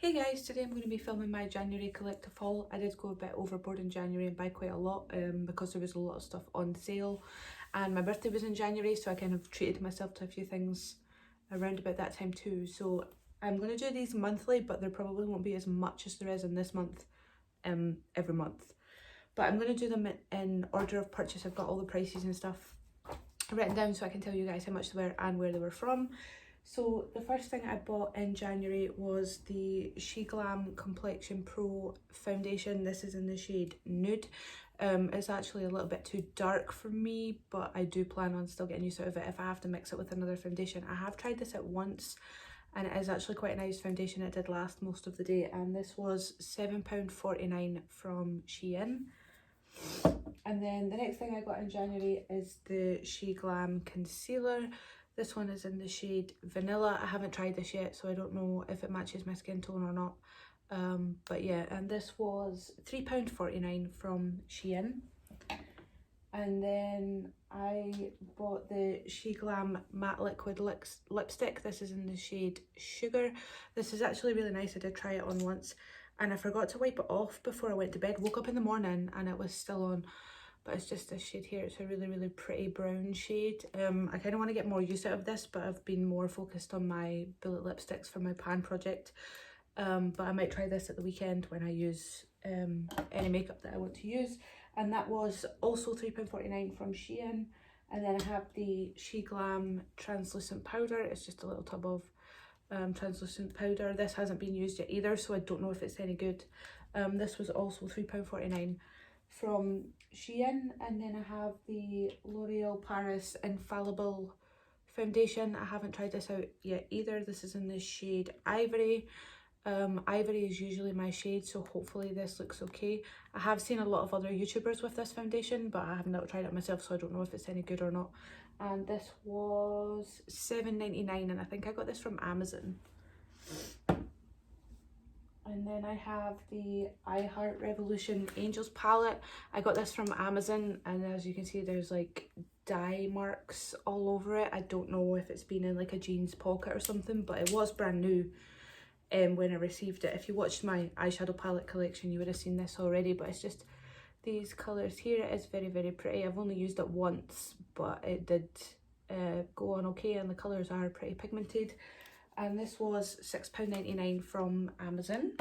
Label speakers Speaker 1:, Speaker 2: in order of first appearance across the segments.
Speaker 1: Hey guys, today I'm going to be filming my January collective haul. I did go a bit overboard in January and buy quite a lot because there was a lot of stuff on sale, and my birthday was in January, so I kind of treated myself to a few things around about that time too. So I'm going to do these monthly, but there probably won't be as much as there is in this month every month. But I'm going to do them in order of purchase. I've got all the prices and stuff written down so I can tell you guys how much they were and where they were from. So the first thing I bought in January was the SheGlam Complexion Pro foundation. This is in the shade Nude. It's actually a little bit too dark for me, but I do plan on still getting used out of it if I have to mix it with another foundation. I have tried this out once and it is actually quite a nice foundation. It did last most of the day, and this was £7.49 from Shein. And then the next thing I got in January is the SheGlam Concealer. This one is in the shade Vanilla. I haven't tried this yet, so I don't know if it matches my skin tone or not. But yeah, and this was £3.49 from Shein. And then I bought the SheGlam Matte Liquid Lipstick. This is in the shade Sugar. This is actually really nice. I did try it on once and I forgot to wipe it off before I went to bed. Woke up in the morning and it was still on. But it's just this shade here. It's a really pretty brown shade. I kind of want to get more use out of this, but I've been more focused on my bullet lipsticks for my pan project. But I might try this at the weekend when I use any makeup that I want to use. And that was also £3.49 from Shein. And then I have the SheGlam Translucent Powder. It's just a little tub of translucent powder. This hasn't been used yet either, so I don't know if it's any good. This was also £3.49 from Shein. And then I have the L'Oreal Paris Infallible foundation. I haven't tried this out yet either. This is in the shade Ivory. Ivory is usually my shade, so hopefully this looks okay. I have seen a lot of other YouTubers with this foundation, but I have not tried it myself, so I don't know if it's any good or not. And this was £7.99, and I think I got this from Amazon. And then I have the I Heart Revolution Angels palette. I got this from Amazon, and as you can see there's like dye marks all over it. I don't know if it's been in like a jeans pocket or something, but it was brand new when I received it. If you watched my eyeshadow palette collection you would have seen this already, but it's just these colours here. It is very pretty. I've only used it once, but it did go on okay, and the colours are pretty pigmented. And this was £6.99 from Amazon.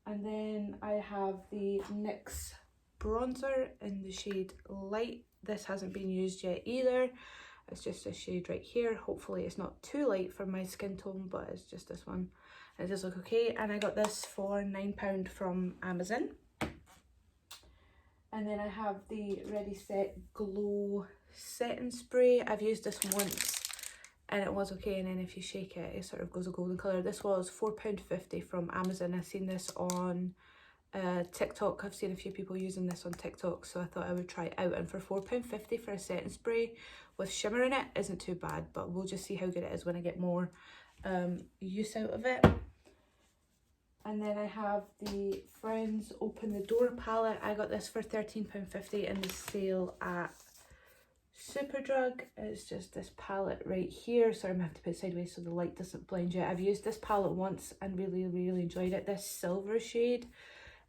Speaker 1: And then I have the NYX bronzer in the shade Light. This hasn't been used yet either. It's just a shade right here. Hopefully it's not too light for my skin tone, but it's just this one. It does look okay. And I got this for £9 from Amazon. And then I have the Ready Set Glow setting spray. I've used this once and it was okay, and then if you shake it, it sort of goes a golden colour. This was £4.50 from Amazon. I've seen this on TikTok. I've seen a few people using this on TikTok, so I thought I would try it out. And for £4.50 for a setting spray with shimmer in it isn't too bad, but we'll just see how good it is when I get more use out of it. And then I have the Friends Open the Door palette. I got this for £13.50 in the sale at Superdrug. It's just this palette right here. Sorry, I'm gonna have to put it sideways so the light doesn't blind you. I've used this palette once and really enjoyed it. This silver shade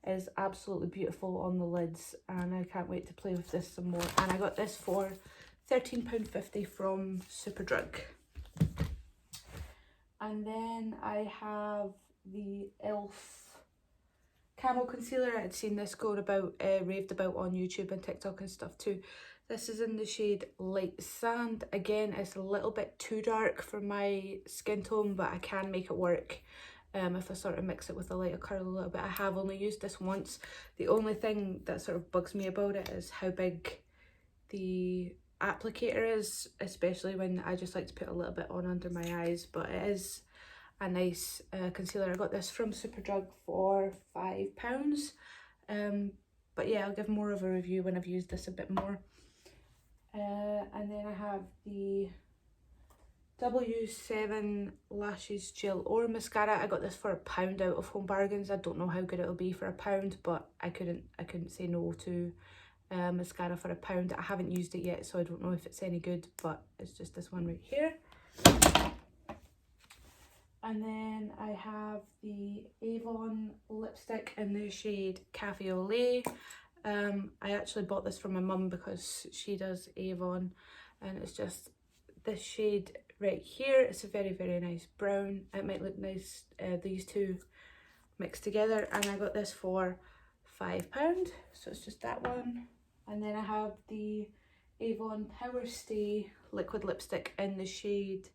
Speaker 1: is absolutely beautiful on the lids, and I can't wait to play with this some more. And I got this for £13.50 from Superdrug. And then I have the e.l.f. Camo Concealer. I'd seen this going about, raved about on YouTube and TikTok and stuff too. This is in the shade Light Sand. Again, it's a little bit too dark for my skin tone, but I can make it work if I sort of mix it with a lighter colour a little bit. I have only used this once. The only thing that sort of bugs me about it is how big the applicator is, especially when I just like to put a little bit on under my eyes, but it is a nice concealer. I got this from Superdrug for £5. But yeah, I'll give more of a review when I've used this a bit more. And then I have the W7 Lashes Gel or Mascara. I got this for £1 out of Home Bargains. I don't know how good it'll be for £1, but I couldn't say no to mascara for £1. I haven't used it yet, so I don't know if it's any good, but it's just this one right here. And then I have the Avon lipstick in the shade Cafe au Lait. I actually bought this from my mum because she does Avon, and it's just this shade right here. It's a very, very nice brown. It might look nice, these two mixed together, and I got this for £5, so it's just that one. And then I have the Avon Power Stay liquid lipstick in the shade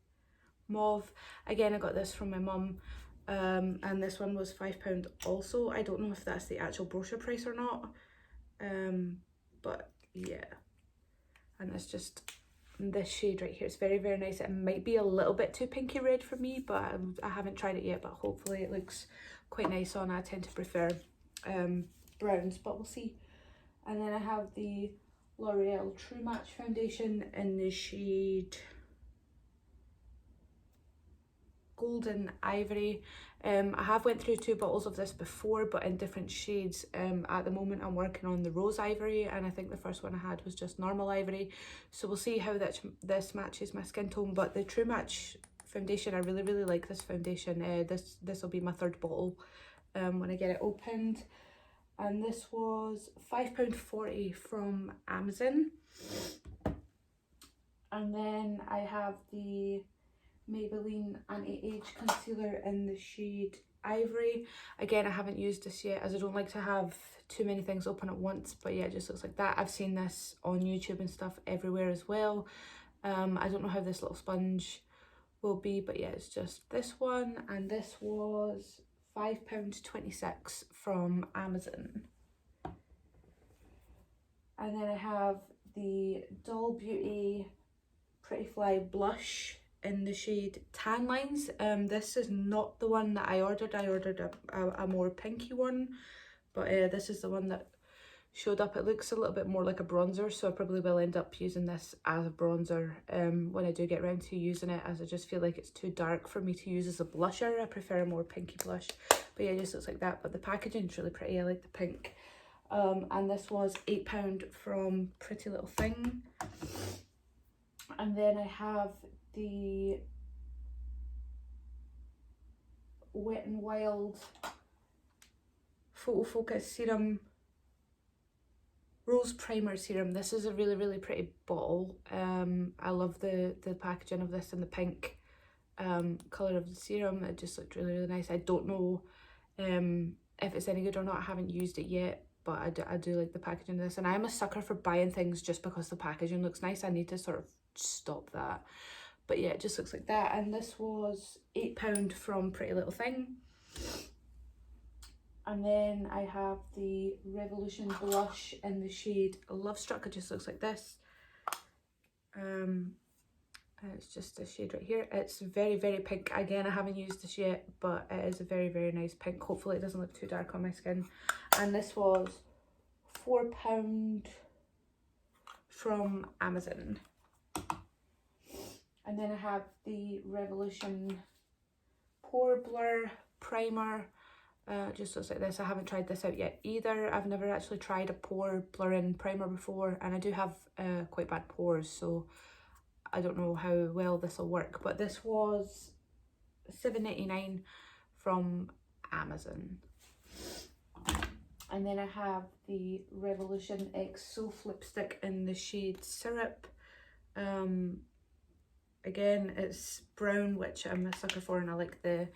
Speaker 1: Mauve. Again, I got this from my mum, and this one was £5 also. I don't know if that's the actual brochure price or not, but yeah. And it's just this shade right here. It's very, very nice. It might be a little bit too pinky red for me, but I haven't tried it yet, but hopefully it looks quite nice on. I tend to prefer browns, but we'll see. And then I have the L'Oreal True Match foundation in the shade Golden Ivory. I have went through 2 bottles of this before, but in different shades. At the moment I'm working on the Rose Ivory, and I think the first one I had was just normal ivory, so we'll see how this matches my skin tone. But the True Match foundation, I really, really like this foundation. This will be my 3rd bottle when I get it opened. And this was £5.40 from Amazon. And then I have the Maybelline Anti-Age Concealer in the shade Ivory. Again, I haven't used this yet as I don't like to have too many things open at once, but yeah, it just looks like that. I've seen this on YouTube and stuff everywhere as well. I don't know how this little sponge will be, but yeah, it's just this one. And this was £5.26 from Amazon. And then I have the Doll Beauty Pretty Fly blush in the shade Tan Lines. This is not the one that I ordered. I ordered a more pinky one, but this is the one that showed up. It looks a little bit more like a bronzer, so I probably will end up using this as a bronzer when I do get around to using it, as I just feel like it's too dark for me to use as a blusher. I prefer a more pinky blush, but yeah, it just looks like that. But the packaging is really pretty. I like the pink. And this was £8 from Pretty Little Thing. And then I have the Wet n Wild Photo Focus Serum Rose Primer Serum. This is a really, really pretty bottle. I love the packaging of this and the pink colour of the serum. It just looked really, really nice. I don't know if it's any good or not. I haven't used it yet, but I do like the packaging of this. And I'm a sucker for buying things just because the packaging looks nice. I need to sort of stop that. But yeah, it just looks like that. And this was £8 from Pretty Little Thing. And then I have the Revolution blush in the shade Love Struck. It just looks like this. It's just this shade right here. It's very, very pink. Again, I haven't used this yet, but it is a very, very nice pink. Hopefully it doesn't look too dark on my skin. And this was £4 from Amazon. And then I have the Revolution Pore Blur Primer. Just looks like this. I haven't tried this out yet either. I've never actually tried a pore blurring primer before, and I do have quite bad pores, so I don't know how well this will work. But this was $7.99 from Amazon. And then I have the Revolution X Soft Lipstick in the shade Syrup. Again, it's brown, which I'm a sucker for, and I like the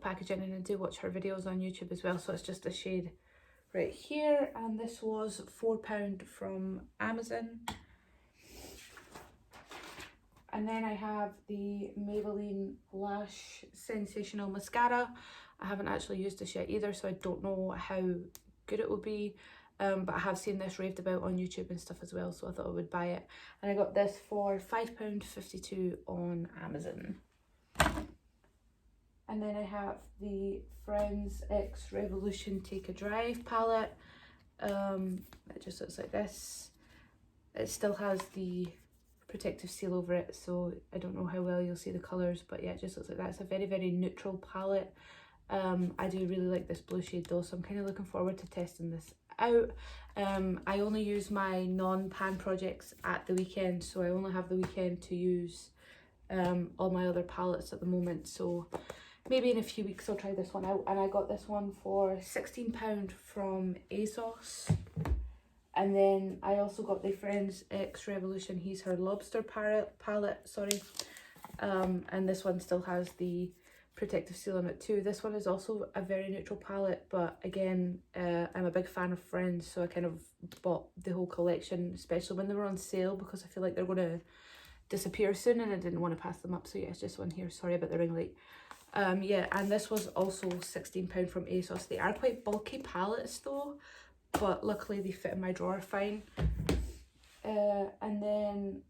Speaker 1: packaging, and I do watch her videos on YouTube as well. So it's just a shade right here, and this was £4 from Amazon. And then I have the Maybelline Lash Sensational Mascara. I haven't actually used this yet either, so I don't know how good it will be. But I have seen this raved about on YouTube and stuff as well, so I thought I would buy it. And I got this for £5.52 on Amazon. And then I have the Friends X Revolution Take a Drive palette. It just looks like this. It still has the protective seal over it, so I don't know how well you'll see the colours, but yeah, it just looks like that. It's a very, very neutral palette. I do really like this blue shade though, so I'm kind of looking forward to testing this out. I only use my non-pan projects at the weekend, so I only have the weekend to use all my other palettes at the moment. So maybe in a few weeks I'll try this one out. And I got this one for £16 from ASOS. And then I also got the Friends X Revolution. He's her lobster palette, sorry. And this one still has the protective seal on it too. This one is also a very neutral palette, but again, I'm a big fan of Friends, so I kind of bought the whole collection, especially when they were on sale, because I feel like they're going to disappear soon and I didn't want to pass them up. So yeah, it's just one here. Sorry about the ring light. Yeah, and this was also £16 from ASOS. They are quite bulky palettes though, but luckily they fit in my drawer fine. And then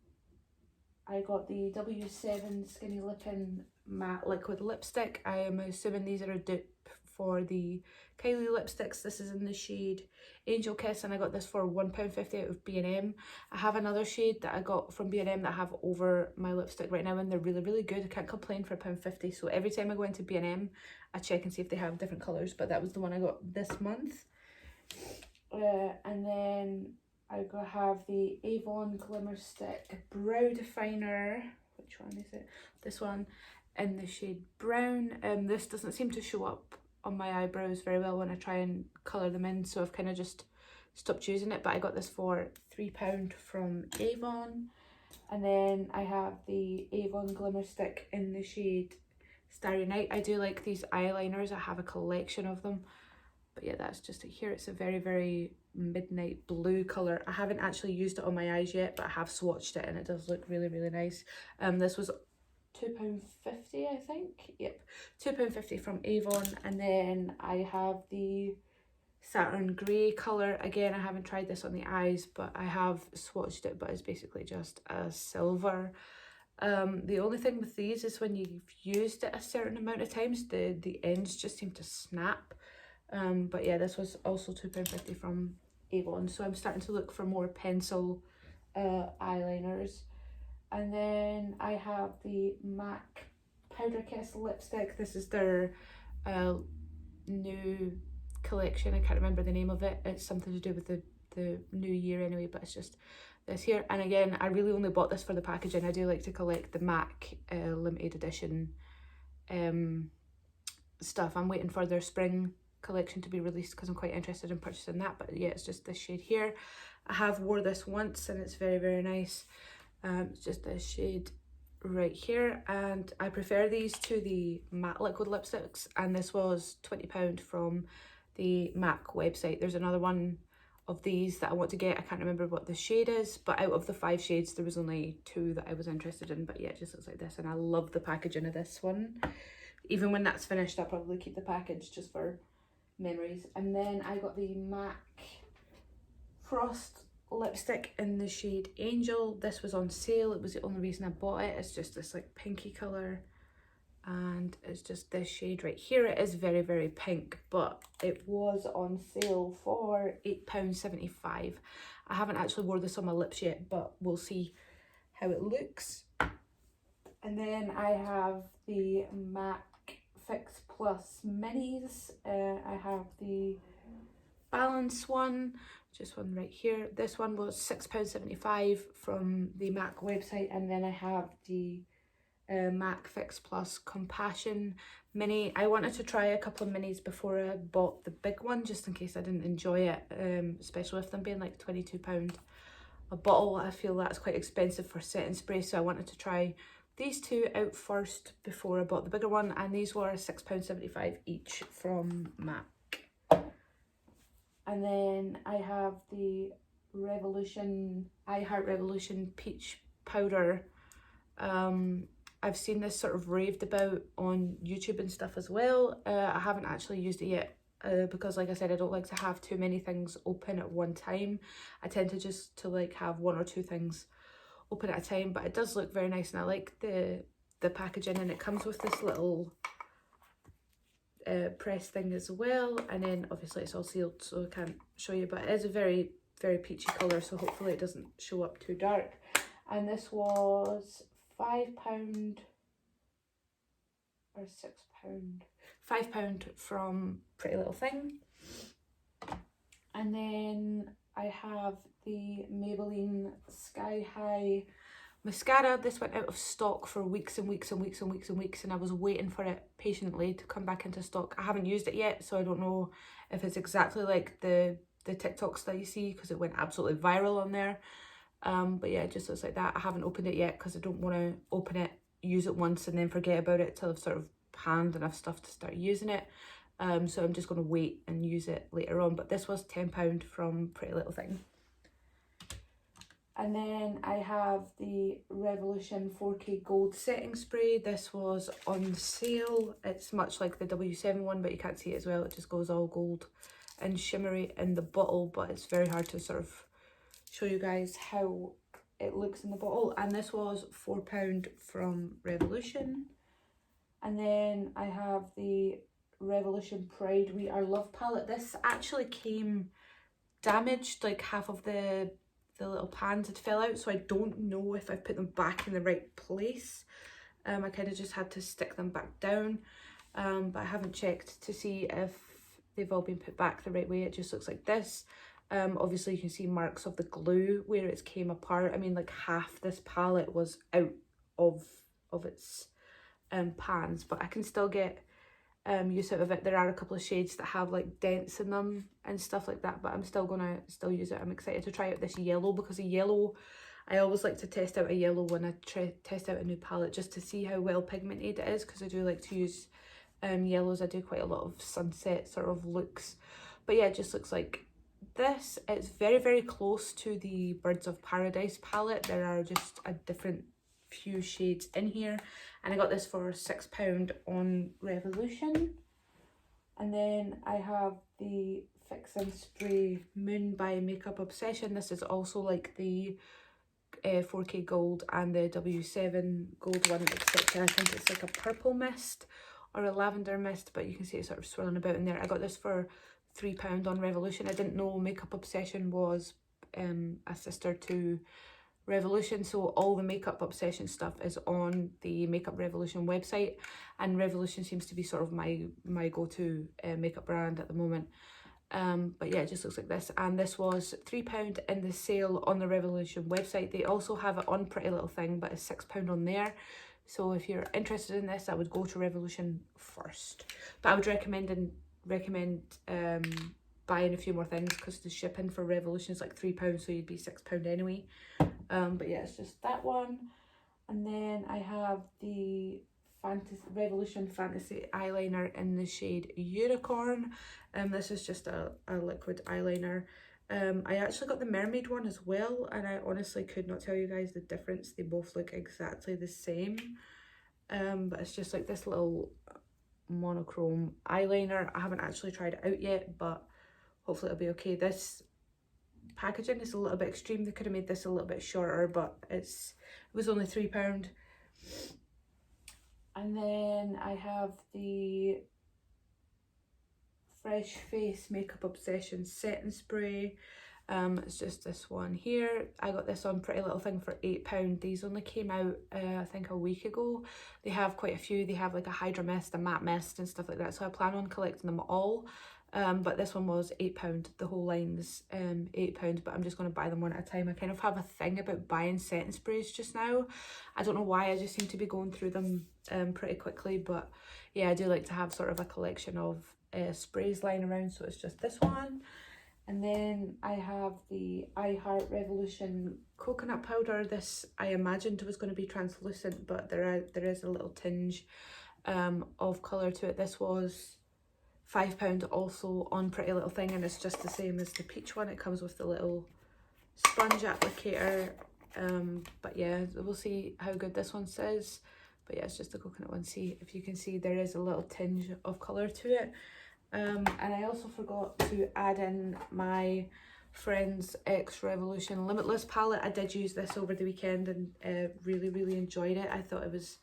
Speaker 1: I got the W7 Skinny Lippin Matte Liquid Lipstick. I am assuming these are a dupe for the Kylie lipsticks. This is in the shade Angel Kiss, and I got this for £1.50 out of B&M. I have another shade that I got from B&M that I have over my lipstick right now, and they're really, really good. I can't complain for £1.50. So every time I go into B&M, I check and see if they have different colours, but that was the one I got this month. And then I have the Avon Glimmer Stick Brow Definer. Which one is it? This one in the shade Brown. This doesn't seem to show up on my eyebrows very well when I try and colour them in, so I've kind of just stopped using it, but I got this for £3 from Avon. And then I have the Avon Glimmer Stick in the shade Starry Night. I do like these eyeliners. I have a collection of them. But yeah, that's just it here. It's a very, very midnight blue colour. I haven't actually used it on my eyes yet, but I have swatched it and it does look really, really nice. This was £2.50, I think. Yep, £2.50 from Avon. And then I have the Saturn Grey colour. Again, I haven't tried this on the eyes, but I have swatched it, but it's basically just a silver. The only thing with these is when you've used it a certain amount of times, the ends just seem to snap. But yeah, this was also £2.50 from Avon. So I'm starting to look for more pencil eyeliners. And then I have the MAC Powder Kiss lipstick. This is their new collection. I can't remember the name of it. It's something to do with the new year anyway, but it's just this here. And again, I really only bought this for the packaging. I do like to collect the MAC limited edition stuff. I'm waiting for their spring collection to be released because I'm quite interested in purchasing that, but yeah, it's just this shade here. I have wore this once and it's very, very nice. It's just this shade right here, and I prefer these to the matte liquid lipsticks, and this was £20 from the MAC website. There's another one of these that I want to get. I can't remember what the shade is, but out of the 5 shades there was only 2 that I was interested in. But yeah, it just looks like this, and I love the packaging of this one. Even when that's finished, I'll probably keep the package just for memories. And then I got the MAC Frost lipstick in the shade Angel. This was on sale. It was the only reason I bought it. It's just this like pinky colour, and it's just this shade right here. It is very, very pink, but it was on sale for £8.75. I haven't actually wore this on my lips yet, but we'll see how it looks. And then I have the MAC Fix Plus Minis. I have the Balance one, just one right here. This one was £6.75 from the MAC website. And then I have the MAC Fix Plus Compassion Mini. I wanted to try a couple of minis before I bought the big one, just in case I didn't enjoy it, especially with them being like £22 a bottle. I feel that's quite expensive for setting spray, so I wanted to try these 2 out first before I bought the bigger one, and these were £6.75 each from MAC. And then I have the iHeart Revolution Peach Powder. I've seen this sort of raved about on YouTube and stuff as well. I haven't actually used it yet because, like I said, I don't like to have too many things open at one time. I tend to just to like have 1 or 2 things open at a time, but it does look very nice, and I like the packaging, and it comes with this little press thing as well, and then obviously it's all sealed, so I can't show you, but it is a very, very peachy colour, so hopefully it doesn't show up too dark. And this was £5 or £6, £5 from Pretty Little Thing. And then I have the Maybelline Sky High Mascara, this went out of stock for weeks and weeks and weeks and weeks and weeks, and I was waiting for it patiently to come back into stock. I haven't used it yet, so I don't know if it's exactly like the TikToks that you see, because it went absolutely viral on there. But yeah, it just looks like that. I haven't opened it yet because I don't want to open it, use it once and then forget about it till I've sort of panned enough stuff to start using it. So I'm just going to wait and use it later on. But this was £10 from Pretty Little Thing. And then I have the Revolution 4K Gold Setting Spray. This was on sale. It's much like the W7 one, but you can't see it as well. It just goes all gold and shimmery in the bottle, but it's very hard to sort of show you guys how it looks in the bottle. And this was £4 from Revolution. And then I have the Revolution Pride We Are Love palette. This actually came damaged, like half of the little pans had fell out, so I don't know if I've put them back in the right place. I kind of just had to stick them back down, but I haven't checked to see if they've all been put back the right way. It just looks like this. Obviously you can see marks of the glue where it's came apart. I mean, like half this palette was out of its pans, but I can still get use out of it. There are a couple of shades that have like dents in them and stuff like that, but I'm still gonna use it. I'm excited to try out this yellow, because a yellow, I always like to test out a yellow when I test out a new palette, just to see how well pigmented it is, because I do like to use yellows. I do quite a lot of sunset sort of looks. But yeah, it just looks like this. It's very, very close to the Birds of Paradise palette. There are just a different few shades in here, and I got this for £6 on Revolution. And then I have the Fix and Spray Moon by Makeup Obsession. This is also like the 4K gold and the W7 gold one, except I think it's like a purple mist or a lavender mist, but you can see it sort of swirling about in there. I got this for £3 on Revolution. I didn't know Makeup Obsession was a sister to Revolution, so all the Makeup Obsession stuff is on the Makeup Revolution website, and Revolution seems to be sort of my go-to makeup brand at the moment. But yeah, it just looks like this, and this was £3 in the sale on the Revolution website. They also have it on Pretty Little Thing, but it's £6 on there. So if you're interested in this, I would go to Revolution first, but I would recommend buying a few more things, because the shipping for Revolution is like £3, so you'd be £6 anyway. But yeah, it's just that one. And then I have the Revolution Fantasy eyeliner in the shade Unicorn. This is just a liquid eyeliner. I actually got the mermaid one as well, and I honestly could not tell you guys the difference. They both look exactly the same. But it's just like this little monochrome eyeliner. I haven't actually tried it out yet, but hopefully it'll be okay. This packaging is a little bit extreme. They could have made this a little bit shorter, but it was only £3. And then I have the Fresh Face Makeup Obsession Setting Spray. It's just this one here. I got this on Pretty Little Thing for £8. These only came out I think a week ago. They have quite a few. They have like a Hydra Mist, a Matte Mist and stuff like that, so I plan on collecting them all. But this one was £8. The whole line's £8, but I'm just going to buy them one at a time. I kind of have a thing about buying setting sprays just now. I don't know why, I just seem to be going through them pretty quickly, but yeah, I do like to have sort of a collection of sprays lying around, so it's just this one. And then I have the I Heart Revolution coconut powder. This I imagined was going to be translucent, but there is a little tinge of colour to it. This was £5 also on Pretty Little Thing, and it's just the same as the peach one. It comes with the little sponge applicator. But yeah, we'll see how good this one says. But yeah, it's just the coconut one. See if you can see there is a little tinge of colour to it. And I also forgot to add in my Friends X Revolution Limitless palette. I did use this over the weekend and really enjoyed it. I thought it was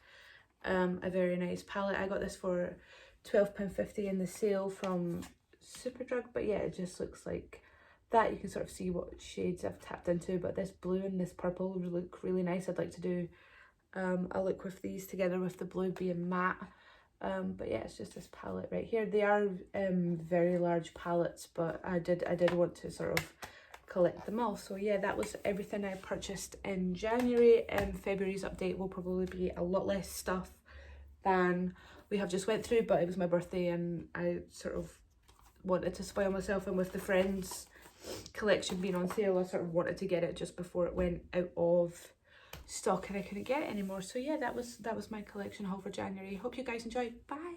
Speaker 1: a very nice palette. I got this for £12.50 in the sale from Superdrug, but yeah, it just looks like that. You can sort of see what shades I've tapped into, but this blue and this purple would look really nice. I'd like to do a look with these together, with the blue being matte. But yeah, it's just this palette right here. They are very large palettes, but I did want to sort of collect them all. So yeah, that was everything I purchased in January. February's update will probably be a lot less stuff than we have just went through, but it was my birthday and I sort of wanted to spoil myself, and with the Friends collection being on sale, I sort of wanted to get it just before it went out of stock and I couldn't get it anymore. So yeah, that was my collection haul for January. Hope you guys enjoyed. Bye.